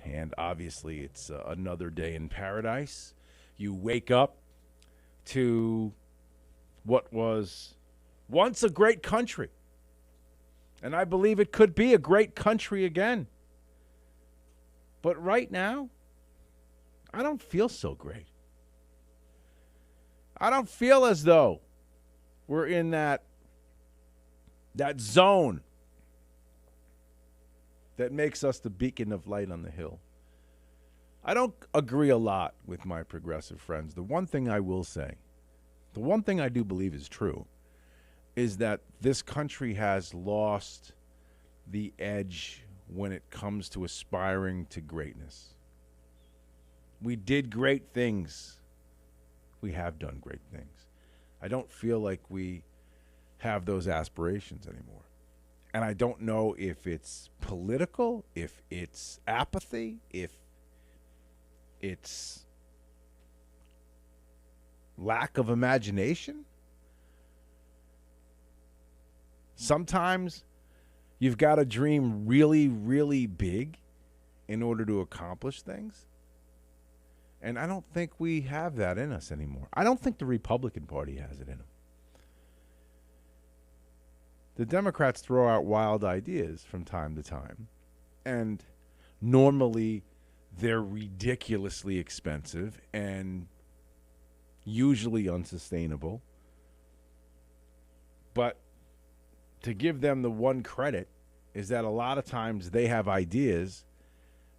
at hand. Obviously, it's another day in paradise. You wake up to what was once a great country. And I believe it could be a great country again. But right now, I don't feel so great. I don't feel as though we're in that zone that makes us the beacon of light on the hill. I don't agree a lot with my progressive friends. The one thing I will say, the one thing I do believe is true, is that this country has lost the edge when it comes to aspiring to greatness. We did great things. We have done great things. I don't feel like we have those aspirations anymore. And I don't know if it's political, if it's apathy, if it's lack of imagination. Sometimes you've got to dream really, really big in order to accomplish things. And I don't think we have that in us anymore. I don't think the Republican Party has it in them. The Democrats throw out wild ideas from time to time, and normally they're ridiculously expensive and usually unsustainable. But to give them the one credit is that a lot of times they have ideas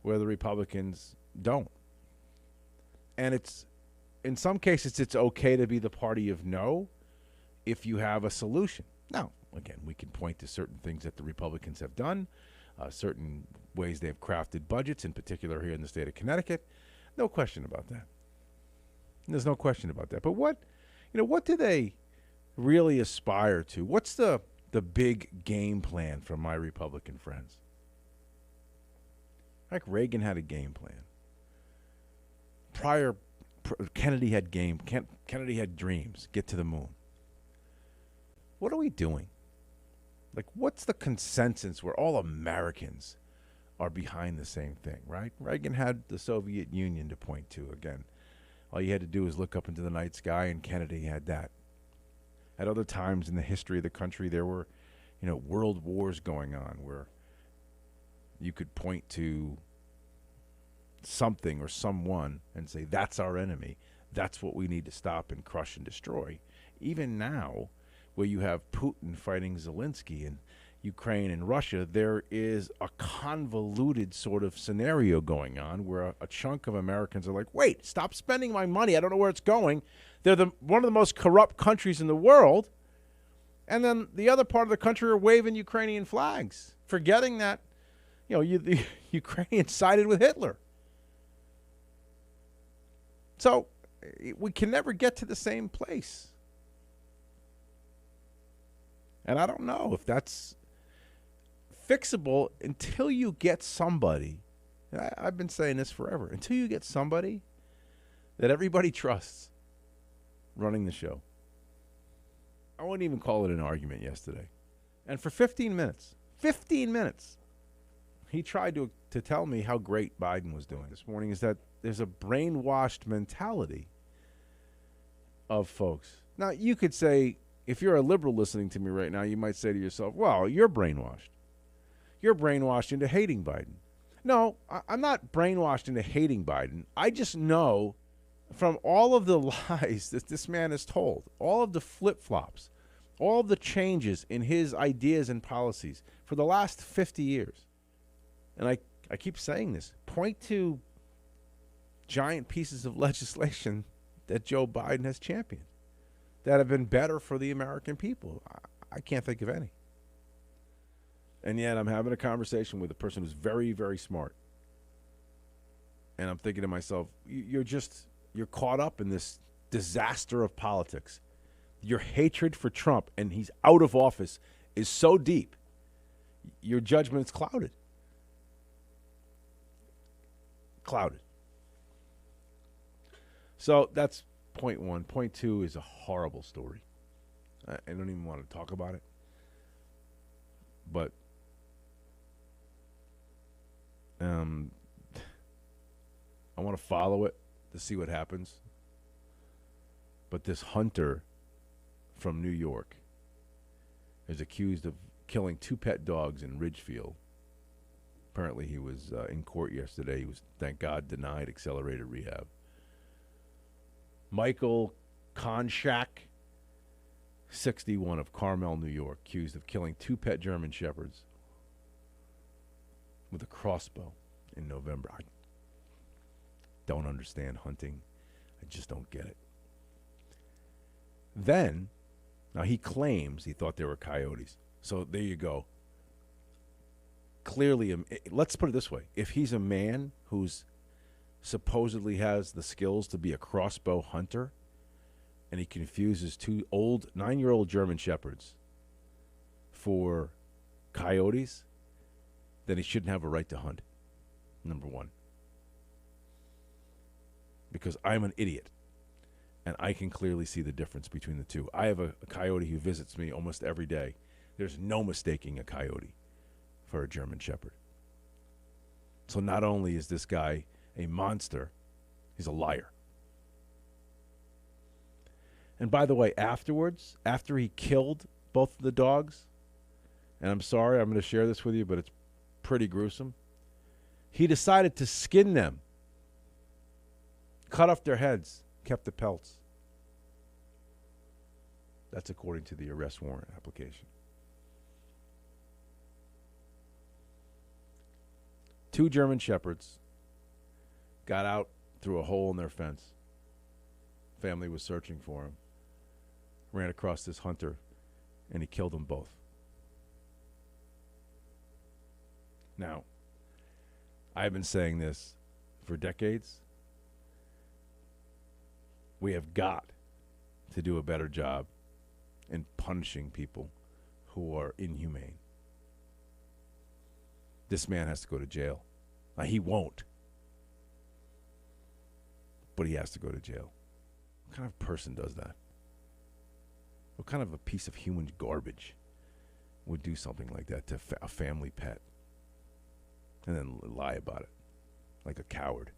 where the Republicans don't. And it's, in some cases, it's okay to be the party of no if you have a solution. Now, again, we can point to certain things that the Republicans have done, certain ways they've crafted budgets, in particular here in the state of Connecticut. No question about that. There's no question about that. But what do they really aspire to? What's the big game plan for my Republican friends? Like Reagan had a game plan. Kennedy had dreams, get to the moon. What are we doing? Like, what's the consensus where all Americans are behind the same thing, right? Reagan had the Soviet Union to point to. Again, all you had to do was look up into the night sky, and Kennedy had that. At other times in the history of the country, there were, world wars going on where you could point to something or someone and say, that's our enemy. That's what we need to stop and crush and destroy. Even now, where you have Putin fighting Zelensky in Ukraine and Russia, there is a convoluted sort of scenario going on where a chunk of Americans are like, wait, stop spending my money. I don't know where it's going. They're one of the most corrupt countries in the world. And then the other part of the country are waving Ukrainian flags, forgetting that, the Ukrainians sided with Hitler. So we can never get to the same place. And I don't know if that's fixable until you get somebody. I've been saying this forever. Until you get somebody that everybody trusts running the show. I wouldn't even call it an argument yesterday. And for 15 minutes, he tried to tell me how great Biden was doing this morning, is that there's a brainwashed mentality of folks. Now, you could say, if you're a liberal listening to me right now, you might say to yourself, well, you're brainwashed. You're brainwashed into hating Biden. No, I'm not brainwashed into hating Biden. I just know from all of the lies that this man has told, all of the flip-flops, all of the changes in his ideas and policies for the last 50 years. And I keep saying this. Point to giant pieces of legislation that Joe Biden has championed that have been better for the American people. I can't think of any. And yet I'm having a conversation with a person who's very, very smart. And I'm thinking to myself, you're caught up in this disaster of politics. Your hatred for Trump, and he's out of office, is so deep. Your judgment is clouded. So that's point one. Point two is a horrible story. I don't even want to talk about it. But I want to follow it to see what happens. But this hunter from New York is accused of killing 2 pet dogs in Ridgefield. Apparently he was in court yesterday. He was, thank God, denied accelerated rehab. Michael Konchak, 61, of Carmel, New York, accused of killing 2 pet German shepherds with a crossbow in November. I don't understand hunting. I just don't get it. Then, now he claims he thought they were coyotes. So there you go. Clearly, let's put it this way. If he's a man who's supposedly has the skills to be a crossbow hunter, and he confuses 2 old 9-year-old German shepherds for coyotes, then he shouldn't have a right to hunt, number one. Because I'm an idiot, and I can clearly see the difference between the two. I have a coyote who visits me almost every day. There's no mistaking a coyote for a German shepherd. So not only is this guy a monster, he's a liar. And by the way, afterwards, after he killed both of the dogs, and I'm sorry, I'm going to share this with you, but it's pretty gruesome, he decided to skin them, cut off their heads, kept the pelts. That's according to the arrest warrant application. 2 German shepherds got out through a hole in their fence. Family was searching for him. Ran across this hunter, and he killed them both. Now, I've been saying this for decades. We have got to do a better job in punishing people who are inhumane. This man has to go to jail. Now, he won't, but he has to go to jail. What kind of person does that? What kind of a piece of human garbage would do something like that to a family pet and then lie about it like a coward?